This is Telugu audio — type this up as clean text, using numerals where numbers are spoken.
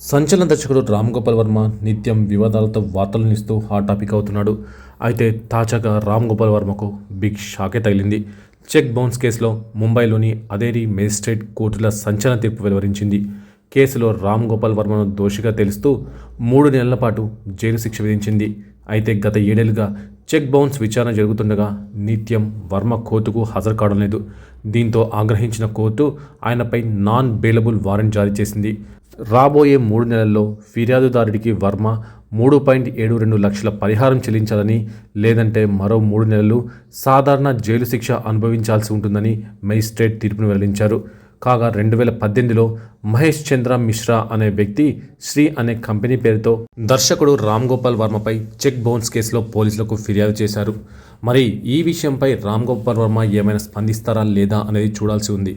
సంచలన దర్శకుడు రామ్ గోపాల్ వర్మ నిత్యం వివాదాలతో వార్తలను ఇస్తూ హాట్ టాపిక్ అవుతున్నాడు. అయితే తాజాగా రామ్ గోపాల్ వర్మకు బిగ్ షాకే తగిలింది. చెక్ బౌన్స్ కేసులో ముంబైలోని అదేరి మేజిస్ట్రేట్ కోర్టుల సంచలన తీర్పు వెలువరించింది. కేసులో రామ్ గోపాల్ వర్మను దోషిగా తెలుస్తూ 3 నెలల పాటు జైలు శిక్ష విధించింది. అయితే గత 7 ఏళ్లుగా చెక్ బౌన్స్ విచారణ జరుగుతుండగా నిత్యం వర్మ కోర్టుకు హాజరు కావడం లేదు. దీంతో ఆగ్రహించిన కోర్టు ఆయనపై నాన్ బెయిలబుల్ వారెంట్ జారీ చేసింది. రాబోయే 3 నెలల్లో ఫిర్యాదుదారుడికి వర్మ 3.72 లక్షల పరిహారం చెల్లించాలని, లేదంటే మరో 3 నెలలు సాధారణ జైలు శిక్ష అనుభవించాల్సి ఉంటుందని మేజిస్ట్రేట్ తీర్పును వెల్లడించారు. కాగా 2018లో మహేష్ చంద్ర మిశ్రా అనే వ్యక్తి శ్రీ అనే కంపెనీ పేరుతో దర్శకుడు రామ్ గోపాల్ వర్మపై చెక్ బౌన్స్ కేసులో పోలీసులకు ఫిర్యాదు చేశారు. మరి ఈ విషయంపై రామ్ గోపాల్ వర్మ ఏమైనా స్పందిస్తారా లేదా అనేది చూడాల్సి ఉంది.